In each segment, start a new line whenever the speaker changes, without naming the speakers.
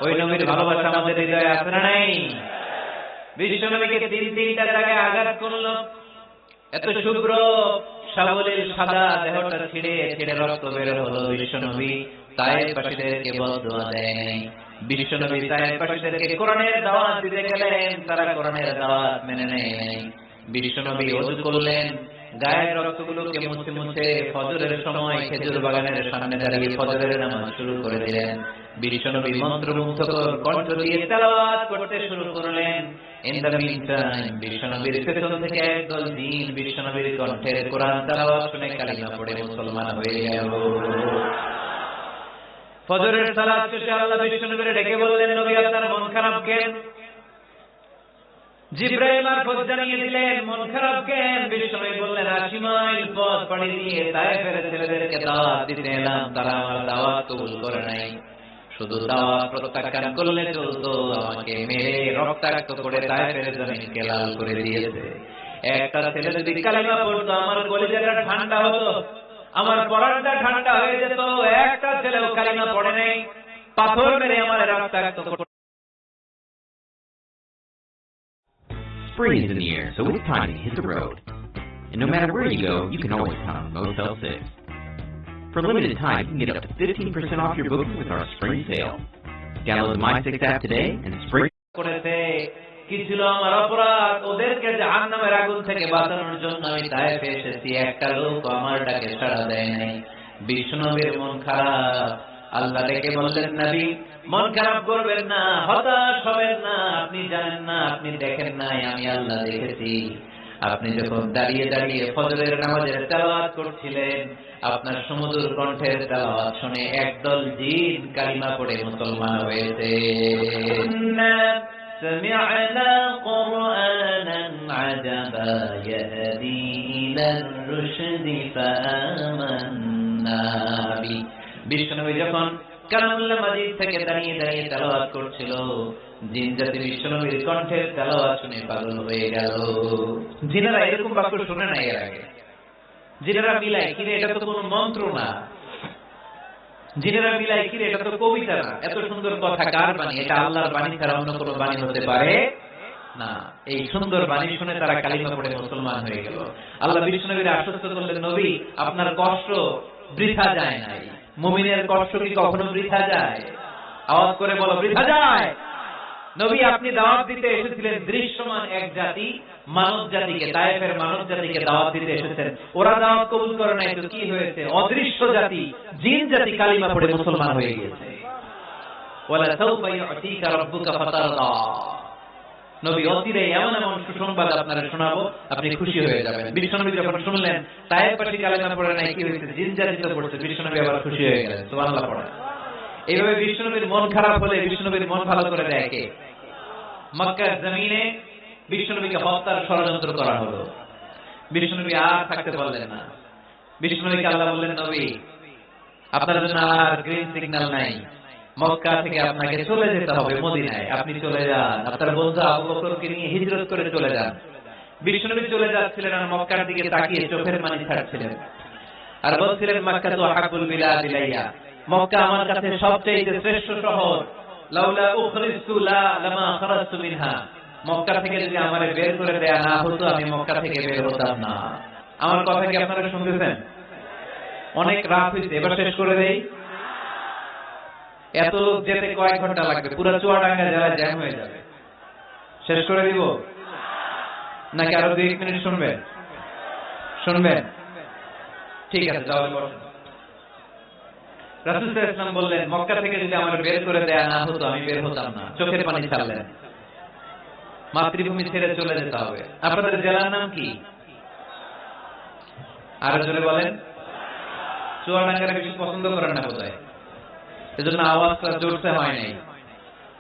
ওই নবীর ভালোবাসা আমাদের হৃদয়ে আছে না নাই? বিশ্ব নবীকে তিনটা জায়গায় আঘাত করলো। এত শুভ্র সাবলীল সাদা দেহটা ছিঁড়ে ছিঁড়ে রক্ত বের হলো। বিশ্ব নবী তায়েফবাসীদেরকে বদদুয়া দেয় নাই। বিশ্ব নবী তায়েফবাসীদেরকে কোরআনের দাওয়াত দিতে গেলেন, তারা কোরআনের দাওয়াত মেনে নেয় নাই। বিশ্ব নবী ওযু করলেন, গায়ের রক্তগুলোকে মুছে মুছে ফজরের সময় খেজুর বাগানের সামনে দাঁড়িয়ে ফজরের নামাজ শুরু করে দিলেন। বিশ্ব নবী মন্ত্রমুগ্ধকর কণ্ঠ দিয়ে তেলাওয়াত করতে শুরু করলেন। ইন দ্য মিন টাইম বিশ্ব নবীর পেছন থেকে একদল জিন বিশ্ব নবীর কণ্ঠের কোরআন তেলাওয়াত শুনে কালিমা পড়ে মুসলমান হয়ে গেল। ফজরের সালাত শেষে আল্লাহ বিশ্ব নবীর ডেকে বললেন, নবী আপনার মন খারাপ কেন? জিবরাইল মারফত জানিয়ে দিলেন মন খারাপ কেন? বিশ্ব নবী বললেন, 80 মাইল পথ পাড়ি দিয়ে তায়েফের ছেলেদেরকে দাওয়াত দিতে এলাম, তারা আমার দাওয়াত কবুল করে নাই। শুধু দাওয়াত প্রত্যাখ্যান করলে চলতো, আমাকে মেরে রক্তাক্ত করে তায়েফের জমিনকে লাল করে দিয়েছে। একটা ছেলে যদি কালিমা পড়তো আমার কলিজাটা ঠান্ডা হতো, আমার পরাণটা ঠান্ডা হয়ে যেত। একটা ছেলেও কালিমা পড়ে নাই, পাথর মেরে আমার রক্তাক্ত করে।
Spring is in the air, so it's time to hit the road. And no matter where you go, you can always count on Motel 6. For a limited time, you can get up to 15% off your booking with our spring sale. Download the My6 app today and spring
করেছে। কি ছিল আমার অপরাধ? ওদেরকে জাহান্নামের আগুন থেকে বাঁচানোর জন্য আমি তায়েফে এসেছি, একটা লোক আমার ডাকে সাড়া দেয় নাই। বিশ্ব নবীর মন খারাপ। আল্লাহ ডেকে বললেন, নবী মন খারাপ করবেন না, হতাশ হবেন না। আপনি জানেন না, আপনি দেখেন নাই, আমি আল্লাহ দেখেছি। আপনি যখন দাঁড়িয়ে দাঁড়িয়ে ফজরের নামাজের তেলাওয়াত করছিলেন, আপনার সুমধুর কণ্ঠের তেলাওয়াত শুনে একদল জিন কালিমা পড়ে মুসলমান হয়েছে। سمعنا قرآنا عجبا يهدي إلى الرشد فآمنا به। বিশ্বনবী যখন কালামুল্লাহ মাজিদ থেকে দাঁড়িয়ে দাঁড়িয়ে তেলাওয়াত করছিল, জিন জাতি বিশ্বনবীর কণ্ঠের তেলাওয়াত শুনে পাগল হয়ে গেল। জিনেরা এরকম বাক্য শুনে নাই এর আগে। জিনেরা মিলায়, কিরে এটা তো কোনো মন্ত্র না। জিনেরা মিলায়, কিরে এটা তো কবিতা না। এত সুন্দর কথা কার বাণী? এটা আল্লাহর বাণী ছাড়া অন্য কোনো বাণী হতে পারে না। এই সুন্দর বাণী শুনে তারা কালিমা পড়ে মুসলমান হয়ে গেল। আল্লাহ বিশ্বনবীর আশ্বস্ত করলেন, নবী আপনার কষ্ট বৃথা যায় নাই। মুমিনের কষ্ট কি কখনো বৃথা যায়? আওয়াজ করে বলো, বৃথা যায়। নবী আপনি দাওয়াত দিতে এসেছিলেন দৃশ্যমান এক জাতি, মানব জাতিকে, তায়েফের মানব জাতিকে দাওয়াত দিতে এসেছেন। ওরা দাওয়াত কবুল করে নাই তো কি হয়েছে? অদৃশ্য জাতি, জিন জাতি কালিমা পড়ে মুসলমান হয়ে গেছে। ওয়ালা সাউফা ইউতিকা রাব্বুকা ফাতারদা। নবী অচিরে এমন এমন সুসংবাদ আপনারা শোনাবো, আপনি খুশি হয়ে যাবেন। বিশ্বনবী যখন শুনলেন তায়েফবাসী কালিমা পড়ে নাই, কি হয়েছে? জিন জাতি তো পড়ছে। বিশ্বনবী আবার খুশি হয়ে গেলেন। সুবহানাল্লাহ পড়ে। এইভাবে বিশ্বনবীর মন খারাপ হলে বিশ্বনবীর মন ভালো করে দেয় কে? মক্কার জমিনে বিশ্বনবীকে হত্যার ষড়যন্ত্র করা হলো। বিশ্বনবী আর থাকতে পারলেন না। বিশ্বনবীকে আল্লাহ বললেন, নবী আপনার জন্য আর গ্রিন সিগন্যাল নাই। মক্কা থেকে আপনাকে চলে যেতে হবে মদিনায়। আপনি চলে যান, আপনার বন্ধু আবু বকরকে নিয়ে হিজরত করে চলে যান। বিশ্বনবী চলে যাচ্ছিলেন আর মক্কার দিকে তাকিয়ে চোখের পানি ছাড়ছিলেন আর বলছিলেন, মক্কা তো হাকুল বিলাদ ইলাইয়া, মক্কা আমার কাছে সবচেয়ে শ্রেষ্ঠ শহর। লাউলা উখরিজতু লামা খারাজতু মিনহা। মক্কা থেকে যদি আমারে বের করে দেয়া না হতো, আমি মক্কা থেকে বের হতাম না। আমার কথা কি আপনারা শুনতেছেন? অনেক রাত হয়েছে, এবার শেষ করে দেই। এত লোক যেতে কয়েক ঘন্টা লাগবে, পুরো চুয়াডাঙ্গা জেলা জ্যাম হয়ে যাবে। শেষ করে দিব নাকি আরো 2 মিনিট শুনবেন? শুনবেন? ঠিক আছে, তাহলে বসুন। রাসূল সাল্লাল্লাহু আলাইহি ওয়াসাল্লাম বললেন, মক্কা থেকে যদি আমার বের করে দেয়া না হতো, আমি বের হতাম না। চোখের পানি ছাড়লেন। মাতৃভূমি ছেড়ে চলে যেতে হবে। আপনাদের জেলার নাম কি? আরো জোরে বলেন। চুয়াডাঙ্গারে বেশি পছন্দ করেন না বোধহয়, এজন্য আওয়াজটা জোরসে হয় নাই।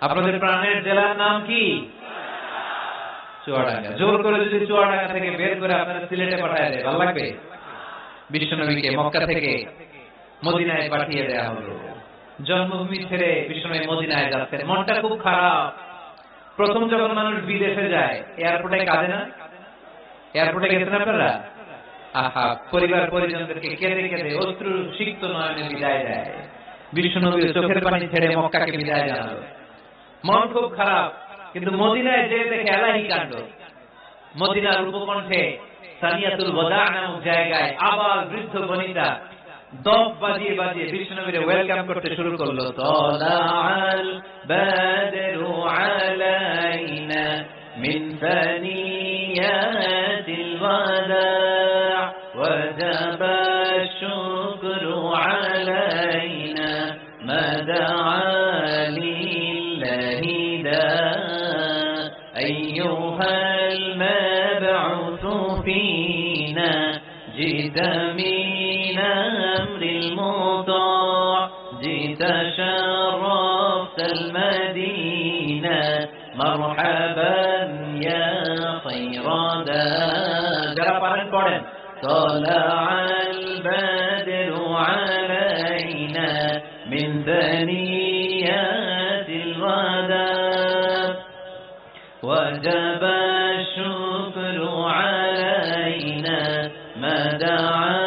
আপনাদের প্রাণের জেলার নাম কি? চুয়াডাঙ্গা। জোর করে যদি চুয়াডাঙ্গা থেকে বের করে আপনারা সিলেটে পাঠায় দেয়, ভালো লাগবে? বিশ্বনবীকে মক্কা থেকে মদিনায় পাঠিয়ে দেয়া হলো। জন্মভূমি ছেড়ে বিশ্বনবী মদিনায় যাচ্ছেন। মনটা খুব খারাপ। প্রথম যখন মানুষ বিদেশে যায়, এয়ারপোর্টে কাঁদে না? এয়ারপোর্টে গেছেন আপনারা? আহা, পরিবার পরিজনদেরকে কেঁদে কেঁদে অশ্রু সিক্ত নয়নে বিদায় দেয়। বিশ্বনবী চোখের পানি ছেড়ে মক্কাকে বিদায় জানালো। মন খুব খারাপ, কিন্তু মদিনায় যে দেখে এলাহি কাণ্ড। মদিনার উপকণ্ঠে সানিয়াতুল ওয়াদা নামক জায়গায় আবার বৃদ্ধ বনিতা দফ বাজিয়ে বাজিয়ে বিশ্বনবীরে ওয়েলকাম করতে শুরু করলো। তালাআল বাদরু আলাইনা মিন সানিয়াতিল ওয়াদা ওয়াজাবা শুকরু আলাইনা মা দাআ লিল্লাহি দা আইয়ুহাল মাবউসু ফীনা جئت من أمر المطاع جئت شرفت المدينة مرحبا يا خير دار طلع البدر علينا من ثنيات الوداع وجب الشكر علينا ما دعا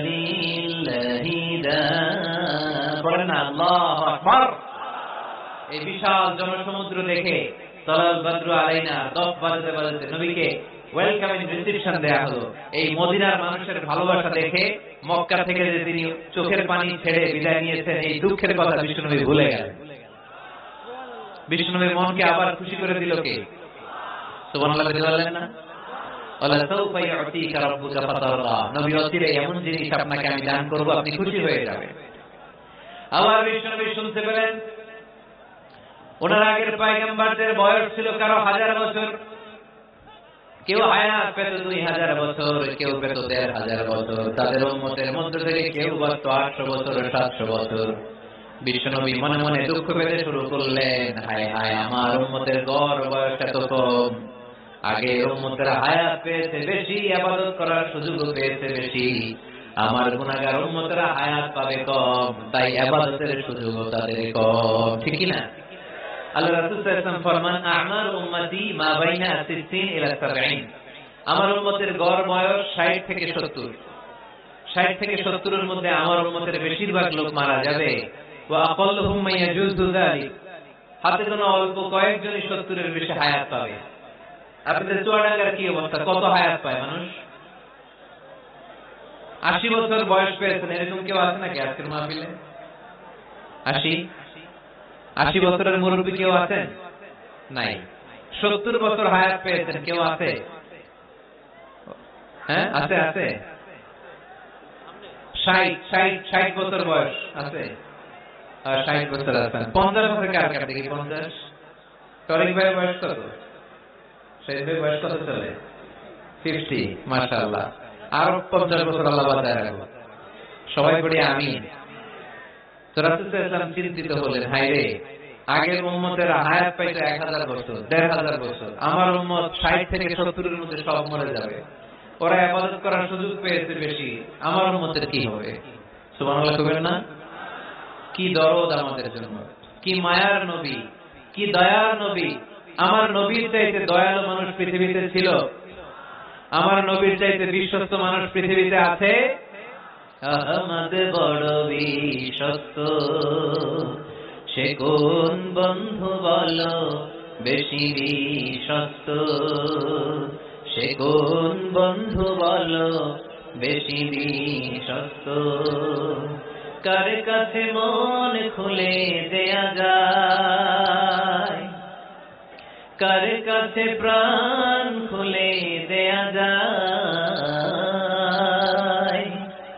لله داع আল্লাহু আকবার। এই বিশাল জনসমুদ্র দেখে তলাল বদরু আলাইনা দফ বাজাতে বাজাতে নবীকে ওয়েলকাম এন্ড রিসিপশন দেয়া হলো। এই মদিনার মানুষের ভালোবাসা দেখে মক্কা থেকে যে তিনি চোখের পানি ছেড়ে বিদায় নিয়েছেন, এই দুঃখের কথা বিশ্বনবী ভুলে গেলেন। বিশ্বনবীর মনকে আবার খুশি করে দিল কে? সুবহানাল্লাহ বললেন না? ওয়ালা সাউফা ইউতিকা রাব্বুকা ফাতারদা। নবী অচিরে এমন জিনিস আপনাকে আমি দান করব, আপনি খুশি হয়ে যাবেন। আবার বিশ্বনবী শুনতে পেলেন ওনার আগের পয়গম্বরদের বয়স ছিল কারো 1000 বছর, কেউ হায়াত পেত 2000 বছর, কেউ পেত 1500 বছর। তাদের উম্মতের মধ্যে থেকে কেউ বাঁচত 800 বছর, 700 বছর। বিশ্বনবী মনে মনে দুঃখ পেতে শুরু করলেন, হায় হায়, আমার উম্মতের গড় বয়স এত কম। আগে উম্মতেরা হায়াত পেয়েছে বেশি, ইবাদত করার সুযোগ পেয়েছে বেশি। আমার গুনাহগার উম্মতেরা হায়াত পাবে কম, তাই ইবাদতের সুযোগ তাদের কম। ঠিক কি না? আল্লাহ রাসূল সাল্লাল্লাহু আলাইহি ওয়াসাল্লাম ফরমান, আমার উম্মতি মা বাইনা 60 ইলা 70। আমার উম্মতের গড় বয়স 60 থেকে 70। 60 থেকে 70 এর মধ্যে আমার উম্মতের বেশিরভাগ লোক মারা যাবে। ওয়া আকাল্লুহুম মা ইয়াজুযু যালিক, হাতে গোনা অল্প কয়েকজনই 70 এর বেশি হায়াত পাবে। আপনাদের চুয়াডাঙ্গার কি অবস্থা? কত হায়াত পায় মানুষ? 80 বছর বয়স পেয়েছেন এরকম কেউ আছে নাকি আজকের মাহফিলে? 80 বছরের মুরব্বী কেউ আছেন? নাই। 70 বছর হায়াত পেয়েছেন কেউ আছে? হ্যাঁ, আছে আছে। 60 বছর বয়স আছে? 60 বছর আছেন। 50 বছর কার কার দেখি? 50। তরিক ভাই বয়স কত? শহীদ ভাই বয়স কত চলে? 50। মাশাআল্লাহ। আর 50 বছর আল্লাহ বাঁচায় রাখুন। সবাই পড়ি আমিন। তো রাসূল সাল্লাল্লাহু আলাইহি ওয়াসাল্লাম চিন্তিত হলেন, হায় রে, আগের উম্মতেরা হায়াত পাইতে 1000 বছর, 1500 বছর। আমার উম্মত 60 থেকে 70 এর মধ্যে সব মরে যাবে। ওরা ইবাদত করার সুযোগ পেয়েছে বেশি, আমার উম্মতের কি হবে? সুবহানাল্লাহ কইবেন না? কি দরদ আমাদের জন্য, কি মায়ার নবী, কি দয়ার নবী। আমার নবীর চাইতে দয়ালু মানুষ পৃথিবীতে ছিল? আমার নবীর চাইতে বিশ্বস্ত মানুষ পৃথিবীতে আছে? আহমদ বড় বিশ্বস্ত, সে কোন বন্ধু বলো বেশি বিশ্বস্ত? সে কোন বন্ধু বলো বেশি বিশ্বস্ত? কার কাছে মন খুলে দেয়া যায়, কার কাছে প্রাণ খুলে দেয়া যায়,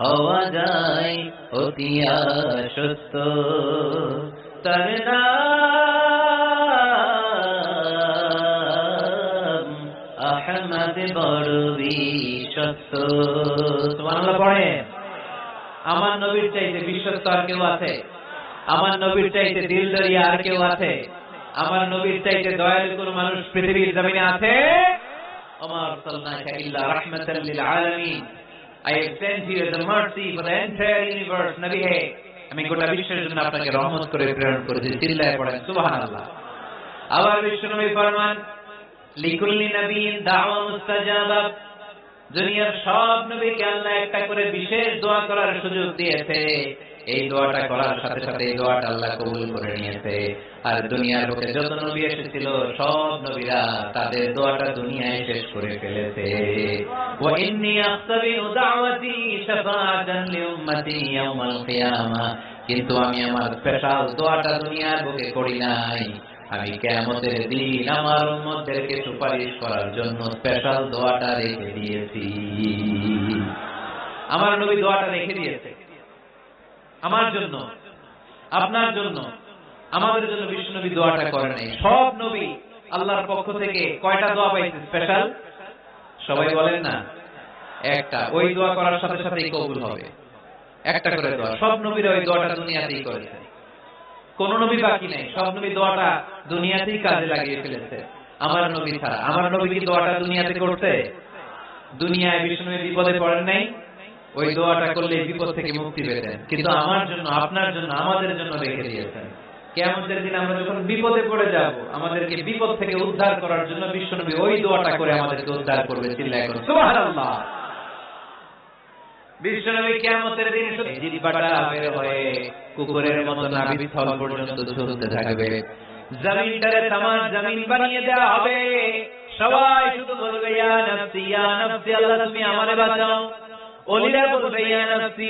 হওয়া যায় অতি আশ্বস্ত। তার নাম আহমদ বড় বিশ্বস্ত। সুবহানাল্লাহ পড়েন। আমার নবীর চাইতে বিশ্বস্ত আর কেউ আছে? আমার নবীর চাইতে দিলদারিয়া আর কেউ আছে? আমার নবীর চাইতে দয়ালু কোন মানুষ পৃথিবীর জমিনে আছে? ওমা আরসালনাকা ইল্লা রাহমাতাল লিল আলামিন। I have sent you as a mercy for the entire universe. নবী হে, আমি গোটা বিশ্বের জন্য আপনাকে রহমত করে প্রেরণ করেছি। চিল্লায়ে পড়েন সুবহানাল্লাহ। আবার বিশ্বনবী ফরমান, লিকুল্লি নবিয়্যিন দাওয়া মুস্তাজাবা। দুনিয়ার সব নবীকে আল্লাহ একটা করে বিশেষ দোয়া করার সুযোগ দিয়েছে। এই দোয়াটা করার সাথে সাথে এই দোয়াটা আল্লাহ কবুল করে নিয়েছে। আর দুনিয়ার বুকে যত নবী এসেছিল সব নবীরা তাদের দোয়াটা দুনিয়ায় শেষ করে ফেলেছে। ওয়া ইন্নী আখতাবিউ দাওয়াতি শাফাআতান লিউম্মতি ইয়াউমাল কিয়ামা, কিন্তু আমি আমার স্পেশাল দোয়াটা দুনিয়ার বুকে করি নাই। আমি কিয়ামতের দিন আমার উম্মতদেরকে সুপারিশ করার জন্য স্পেশাল দোয়াটা রেখে দিয়েছি। আমার নবী দোয়াটা রেখে দিয়েছে আমার জন্য, আপনার জন্য, আমাদের জন্য। বিশ্বনবী দোয়াটা করে নাই। সব নবী আল্লাহর পক্ষ থেকে কয়টা দোয়া পাইছে স্পেশাল? সবাই বলেন না, একটা। ওই দোয়া করার সাথে সাথেই কবুল হবে, একটা করে দোয়া। সব নবীরা ওই দোয়াটা দুনিয়াতেই করেছে, কোন নবী বাকি নেই। সব নবী দোয়াটা দুনিয়াতেই কাজে লাগিয়ে ফেলেছে, আমার নবী ছাড়া। আমার নবী কি দোয়াটা দুনিয়াতে করতে? দুনিয়ায় বিশ্বনবী বিপদে পড়েন নাই, ওই দোয়াটা করলে বিপদ থেকে মুক্তি পেতেন। কিন্তু আমার জন্য, আপনার জন্য, আমাদের জন্য রেখে দিয়েছেন। কিয়ামতের দিন আমরা যখন বিপদে পড়ে যাব, আমাদেরকে বিপদ থেকে উদ্ধার করার জন্য বিশ্বনবী ওই দোয়াটা করে আমাদেরকে উদ্ধার করবে। চিল্লায় করুন সুবহানাল্লাহ। বিশ্বনবী কিয়ামতের দিন জিহ্বাটা বের হয়ে কুকুরের মতো নাভিস্থল পর্যন্ত ঝুলতে থাকবে। জমিনটারে তামাম জমিন বানিয়ে দেওয়া হবে। সবাই শুধু বলবে ইয়া নফসি ইয়া নফসি, আল্লাহ তুমি আমারে বাঁচাও। ওলিরা বলবে ইয়া নফসি,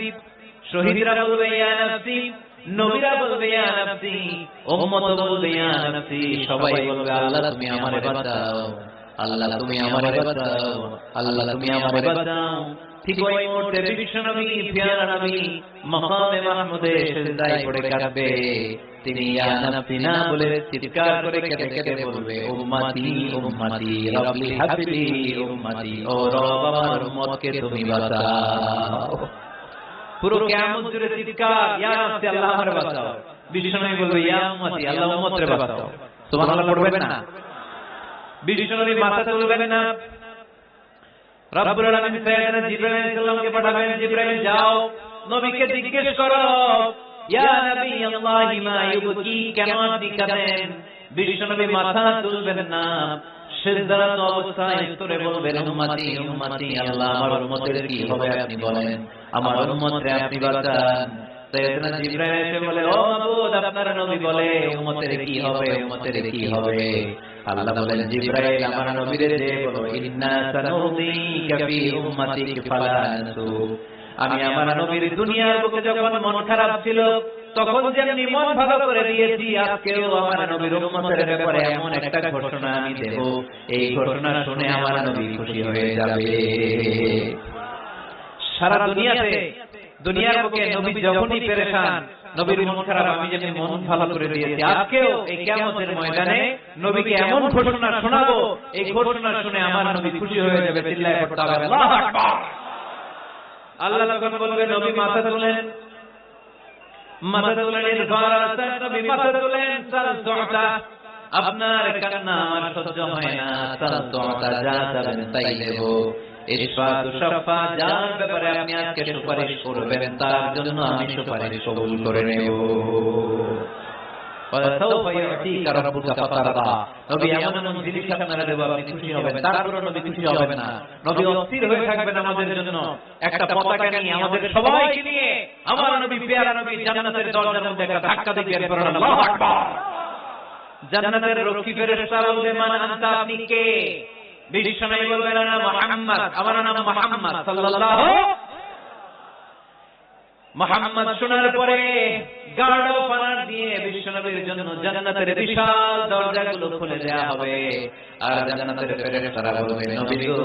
শহীদরা বলবে ইয়া নফসি, নবীরা বলবে ইয়া নফসি, উম্মত বলবে ইয়া নফসি। সবাই বলবে আল্লাহ তুমি আমারে বাঁচাও, আল্লাহ তুমি আমারে বাঁচাও, আল্লাহ তুমি আমারে বাঁচাও। ঠিক ওই মুহূর্তে বিশ্বনবী প্যারা নবী মাকামে মাহমুদে সিজদায় পড়ে কাঁদবে। তিনি ইয়া নফসি না বলে চিৎকার করে কেঁদে কেঁদে বলবে উম্মতি উম্মতি রাব্বি হাবলি উম্মতি, ও রব আমার উম্মতকে তুমি বাঁচাও। পুরো কিয়ামত জুড়ে চিৎকার ইয়া নফসি, আল্লাহ আমারে বাঁচাও। বিশ্বনবী বলবে ইয়া উম্মতি, আল্লাহ উম্মতরে বাঁচাও। সুবহানাল্লাহ পড়বেন না? বিশ্বনবী মাথা তুলবেন না। রব্বুল আলামিন সাইয়েদনা জিবরাইল আলাইহিস সালামকে পাঠাবেন, জিবরাইল যাও নবীকে জিজ্ঞেস করো ইয়া নবী আল্লাহি মা ইউবকি, কেন আপনি কাঁদেন? বিশ্বনবী মাথা তুলবেন না, সিজদারত অবস্থায় উত্তরে বলবেন উম্মতি উম্মতি, আল্লাহ আমার উম্মতের কি হবে আপনি বলেন, আমার উম্মতরে আপনি বাঁচান। সাইয়েদনা জিবরাইল এসে বলে ও মাবুদ, আপনার নবী বলে উম্মতের কি হবে, উম্মতের কি হবে? আল্লাহ বলেন জিবরাইল আমার নবীরে যে বলো ইন্না সানুযিকা ফি উম্মাতিক ফালা নাসু, আমি আমার নবীর দুনিয়ার বুকে যখন মন খারাপ ছিল তখন যেমনি মন ভালো করে দিয়েছি, আজকেও আমার নবীর উম্মতের ব্যাপারে এমন একটা ঘোষণা আমি দেব, এই ঘোষণা শুনে আমার নবী খুশি হয়ে যাবে। সারা দুনিয়াতে, দুনিয়ার বুকে নবী যখনই পেরেশান, নবীর মন খারাপ, আমি যেমনি মন ভালো করে দিয়েছি, আজকেও এই কিয়ামতের ময়দানে নবীকে এমন ঘোষণা শোনাবো, এই ঘোষণা শুনে আমার নবী খুশি হয়ে যাবে। চিল্লায় পড়তে হবে আল্লাহু আকবার। আল্লাহ তখন বলবে নবী মাথা তোলেন, মাথা তোলেন, নবী মাথা তোলেন, সালতুতা, আপনার কান্না আমার সহ্য হয় না, সালতুতা যা চাবেন তাই দেব। ইশফাতু শাফা, যার ব্যাপারে আপনি আজকে সুপারিশ করবেন তার জন্য আমি সুপারিশ কবুল করে নেব। ওয়াসাউফা ইউতিকা রাব্বুকা ফাতারদা, নবী এমন এমন জিনিস আপনারা দেব আপনি খুশি হবেন। তারপরে নবী খুশি হবেন না, নবী অস্থির হয়ে থাকবেন আমাদের জন্য একটা পতাকা নিয়ে, আমাদের সবাইকে নিয়ে আমার নবী প্যারা নবী জান্নাতের দরজার মধ্যে একটা ধাক্কা দিবেন। পড়ুন আল্লাহু আকবার। জান্নাতের রক্ষী ফেরেশতা বলবে মান আনতা, আপনি কে? বিশ্বনবী বলবেন আনা মুহাম্মদ, আমার নাম মুহাম্মদ সাল্লাল্লাহু। মুহাম্মদ শোনার পরে গার্ড অফ অনার দিয়ে বিশ্বনবীর জন্য জান্নাতের বিশাল দরজাগুলো খুলে দেয়া হবে। আর জান্নাতের ফেরেশতারা বলবে নবী গো,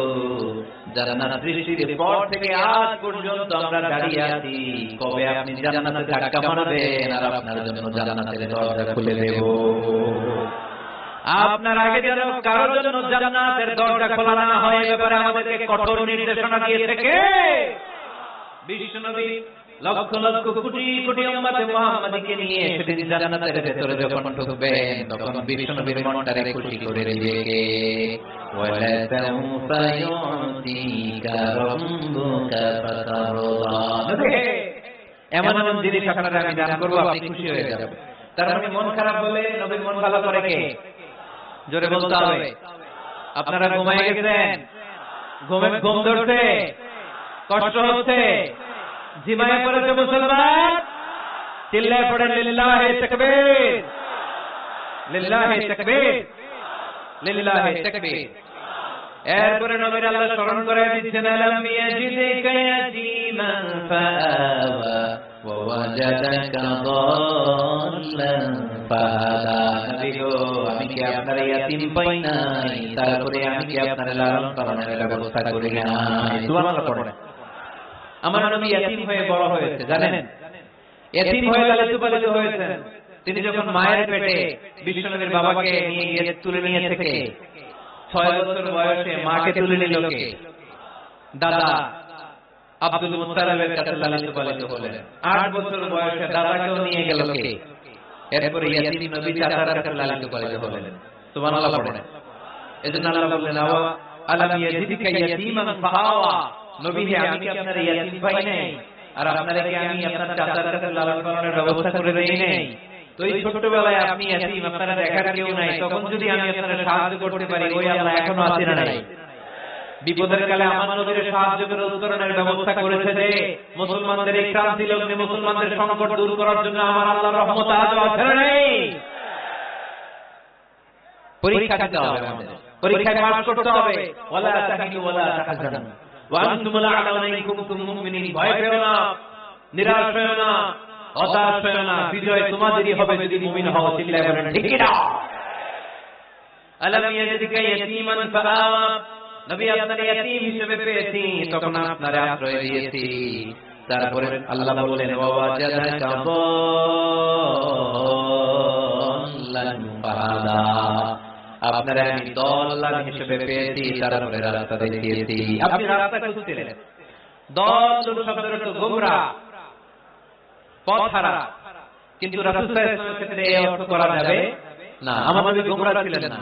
জান্নাত সৃষ্টির পর থেকে আজ পর্যন্ত আমরা দাঁড়িয়ে আছি, কবে আপনি জান্নাতে ধাক্কা মারবেন আর আপনার জন্য জান্নাতের দরজা খুলে দেব। আপনার আগে যেন কারোর জন্য জান্নাতের দরজা খোলা না হয়, এ ব্যাপারে আমাদেরকে কঠোর নির্দেশনা দিয়েছে কে? বিশ্বনবী লক্ষ লক্ষ কোটি কোটি উম্মতে মুহাম্মাদীকে নিয়ে সেদিন জান্নাতের ভেতরে যখন ঢুকবেন তখন বিশ্বনবীর মনটারে খুশি করে দিবে কে? ওয়ালা তাউফা ইউতিকা রাব্বুকা ফাতারদা, এমন এমন জিনিস আপনারা আমি দান করব, আপনি খুশি হয়ে যাবেন। তার মানে মন খারাপ হলে নবীর মন ভালো করে কে? জোরে বলতে হবে। আপনারা ঘুমায় গেছেন, ঘুম ধরছে, কষ্ট হচ্ছে, জিমায় পড়েছে মুসলমান, চিল্লায় পড়েন লিল্লাহে তাকবীর, লিল্লাহে তাকবীর, লিল্লাহে তাকবীর। এরপরে নবীর আল্লাহ স্মরণ করে দিচ্ছেন, আলাম ইয়াজিদিকা ইয়াতীমান ফাআওয়া ওয়া ওয়াজাদাকা দাল্লান ফাহাদা। নবী গো, আমি কি আপনার ইয়াতীম পাই নাই, তারপরে আমি কি আপনার লালন পালনের ব্যবস্থা করি নাই? সুবহানাল্লাহ পড়েন। আমার নবী ইয়াতীম হয়ে বড় হয়েছে, জানেন? ইয়াতীম হয়ে লালিত পালিত হয়েছেন। তিনি যখন মায়ের পেটে বিশ্বনবীর বাবাকে নিয়ে গিয়ে তুলে নিয়ে থেকে 6 বছর বয়সে মাকে তুলে নিল কে? দাদা আব্দুল মুত্তালিবের কাছে লালিত পালিত হলেন। 8 বছর বয়সে দাদাকেও নিয়ে গেল কে? এরপরে ইয়াতীম নবী চাচার কাছে লালিত পালিত হলেন। সুবহানাল্লাহ পড়েন। এজন্য আল্লাহ বললেন, আলাম ইয়াজিদিকা ইয়াতীমান ফাআওয়া। নবী হে, আমি কি আপনার ইয়াতীম পাই নাই? আর আপনারা কি আমি আপনার চাচার কাছে লালন পালনের ব্যবস্থা করে দেই নাই? তো এই ছোটবেলায় আপনি ইয়াতীম, আপনারা দেখার কেউ নাই, তখন যদি আমি আপনাদের সাহায্য করতে পারি, ওই আল্লাহ এখনো আছেন না নাই? বিপদের কালে আমার নবীর সাহায্য করে উত্তরণের ব্যবস্থা করেছে যে মুসলমানদের এই ক্রান্তি লগ্নে মুসলমানদের সংকট দূর করার জন্য আমার আল্লাহর রহমত আজও আছে না নাই? পরীক্ষা দিতে হবে আমাদের, পরীক্ষায় পাস করতে হবে। ওয়ালা তাহিনু ওয়ালা তাহজানু ওয়া আনতুমুল আ'লাউনা ইন কুনতুম মুমিনিন। ভয় পেও না, নিরাশ হয়ো না, হতাশ হয়ো না, বিজয় তোমাদেরই হবে যদি মুমিন হও। চিল্লায় বলেন ঠিক কি না? আলাম ইয়াজিদিকা ইয়াতীমান ফাআওয়া। নবী আপনার ইয়াতীম হিসেবে পেয়েছি, তখন আপনারে আশ্রয় দিয়েছি। তারপরে আল্লাহ বলেন, ওয়া ওয়াজাদাকা দাল্লান ফাহাদা। আপনারা আমি দল্লান হিসেবে পেয়েছি, তারপরে রাস্তা দেখিয়েছি। আপনি রাস্তা খুঁজছিলেন। দল শব্দের অর্থ গোমরা, পথহারা। কিন্তু রাসূল সাল্লাল্লাহু আলাইহি ওয়াসাল্লামের ক্ষেত্রে এই অর্থ করা যাবে না। আমার নবী গোমরা ছিলেন না,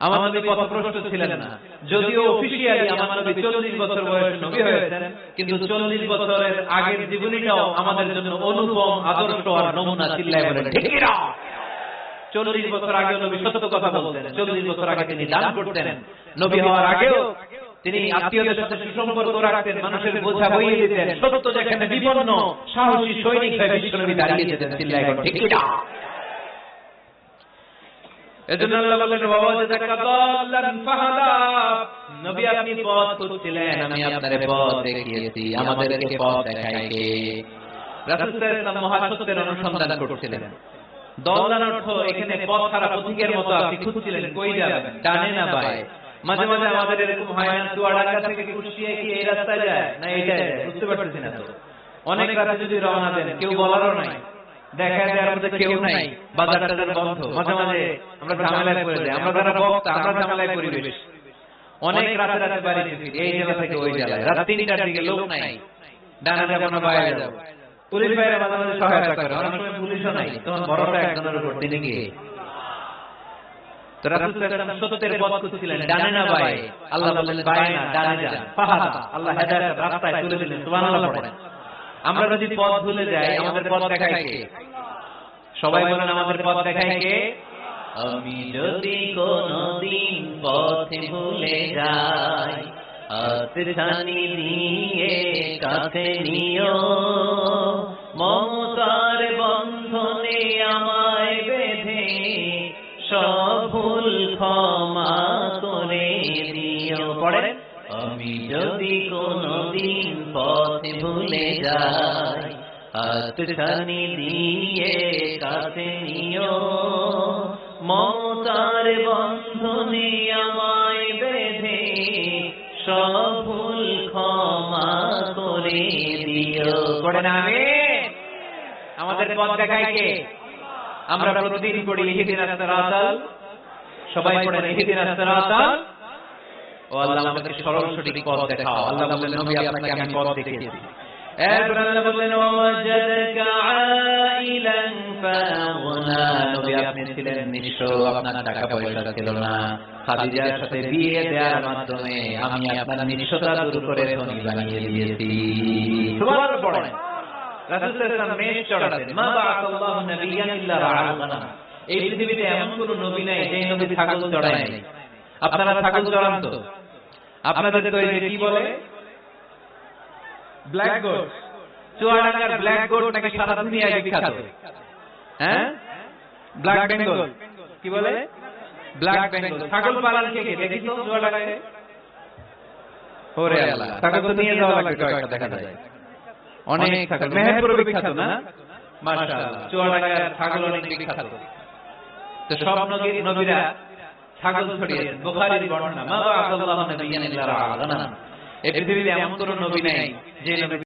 আমার নবী পথভ্রষ্ট ছিলেন না। যদিও অফিশিয়ালি আমার নবী 40 বছর বয়সে নবী হয়েছেন, কিন্তু 40 বছরের আগের জীবনীটাও আমাদের জন্য অনুপম, আদর্শ আর নমুনা। চিল্লায় বলেন ঠিক কি না? 40 বছর আগে নবী সত্য কথা বলতেন। 40 বছর আগে তিনি দান করতেন। নবী হওয়ার আগেও তিনি আত্মীয়দের সাথে সুসম্পর্ক রাখতেন, মানুষের বোঝা বইয়ে দিতেন। সত্য যেখানে বিপন্ন, সাহসী সৈনিক হয়ে বিশ্বনবী দাঁড়িয়ে যেতেন। চিল্লায় বলেন ঠিক কি না? এজন্য আল্লাহ বলেন, ওয়া ওয়াজাদাকা দাল্লান ফাহাদা। নবী আপনি পথ খুঁজছিলেন, আমি আপনারে পথ দেখিয়েছি। আমাদেরকে পথ দেখায় কে? রাসূল সাল্লাল্লাহু আলাইহি ওয়াসাল্লাম মহাসত্যের অনুসন্ধান করছিলেন। দল্লান অর্থ এখানে পথহারা পথিকের মতো আপনি খুঁজছিলেন, কই যাবেন, ডানে না বাঁয়ে। মাঝে মাঝে আমাদের এরকম হয় না, চুয়াডাঙ্গা থেকে কুষ্টিয়া কি এই রাস্তায় যায় না এইটা যায়, বুঝতে পারতেছি না। তো অনেক রাতে যদি রওনা দেন, কেউ বলারও নাই, দেখা যায় আমাদের কেউ নাই, বাজার টাজার বন্ধ। মাঝে মাঝে আমরা ঝামেলায় পড়ে যাই। আমরা যারা বক্তা, আমরা ঝামেলায় পড়ি বেশ। অনেক রাতে রাতে বাড়ি ফিরি, এই জেলা থেকে ওই জেলায়, রাত 3টার দিকে লোক নাই, ডানা যাবো না বাইরে যাবো। পুলিশ ভাইরা মাঝে মাঝে সহায়তা করে, অনেক সময় পুলিশও নাই, তখন ভরসা একজনের উপর, তিনি গিয়ে। তো রাসূল সাল্লাল্লাহু আলাইহি ওয়াসাল্লাম সত্যের পথ খুঁজছিলেন, ডানে না বাঁয়ে। আল্লাহ বললেন বাঁয়ে না, ডানে যান। ফাহাদা, আল্লাহ হেদায়েত রাস্তায় তুলে দিলেন। সুবহানাল্লাহ পড়েন। আমরা যদি পথ ভুলে যাই, আমাদের পথ দেখায় কে? সবাই বলেন, আমাদের পথ দেখায় কে? আমি যদি কোনদিন পথে ভুলে যাই, হাতছানি দিয়ে কাছে নিও, মমতার বন্ধনে আমায় বেঁধে সব ভুল ক্ষমা করে দিও। পড়েন, আমি যদি কোনদিন পথে ভুলে যাই, হাতছানি দিয়ে কাছে নিও, মমতার বন্ধনে আমায় বেঁধে সব ভুল ক্ষমা করে দিও। পড়েন আমিন। আমাদের পথ দেখায় কে? আমরা প্রতিদিন পড়ি ইহদিনাস সিরাতাল, সবাই পড়েন ইহদিনাস সিরাতাল। ও আল্লাহ আমাদেরকে সরল সঠিক পথ দেখাও। আল্লাহ বললেন, নবী আপনাকে আমি পথ দেখিয়েছি। এরপর আল্লাহ বললেন, ওয়াজাদাকা আইলান ফাগনা। নবী আপনি ছিলেন নিঃস্ব, আপনার টাকা পয়সা ছিল না। খাদিজার সাথে বিয়ে দেওয়ার মাধ্যমে আমি আপনার নিঃস্বতা দূর করে ধনী বানিয়ে দিয়েছি। সুবহানাল্লাহ পড়েন। রাসূল সাল্লাল্লাহু আলাইহি ওয়াসাল্লাম মেষ চড়াতেন। মা বাআসাল্লাহু নাবিয়্যান ইল্লা রাআল গানাম। এই পৃথিবীতে এমন কোন নবী নাই যে নবী ছাগল চড়ায় নাই। আপনারা ছাগল চড়ান তো? আপনাদের তো এই যে কি বলে ব্ল্যাক গোট, চুয়াডাঙ্গার ব্ল্যাক গোট নাকি সারা দুনিয়ায় বিখ্যাত। হ্যাঁ, ব্ল্যাক বেঙ্গল কি বলে, ব্ল্যাক বেঙ্গল। ছাগল পালন কে কে দেখি তো চুয়াডাঙ্গায়? ওরে আল্লাহ, ছাগল তো নিয়ে যাওয়া লাগবে কয়েকটা, দেখা যায় অনেক ছাগল। মেহেরপুর বিখ্যাত না? মাশাআল্লাহ, চুয়াডাঙ্গার ছাগল অনেক বিখ্যাত। তো সব নবীরা ছাগল ছড়িয়েছেন। বুখারীর বর্ণনা, মা বা'আসাল্লাহু নাবিয়্যান ইল্লা রাআ গানাম। এই পৃথিবীতে এমন কোন নবী নেই যে নবী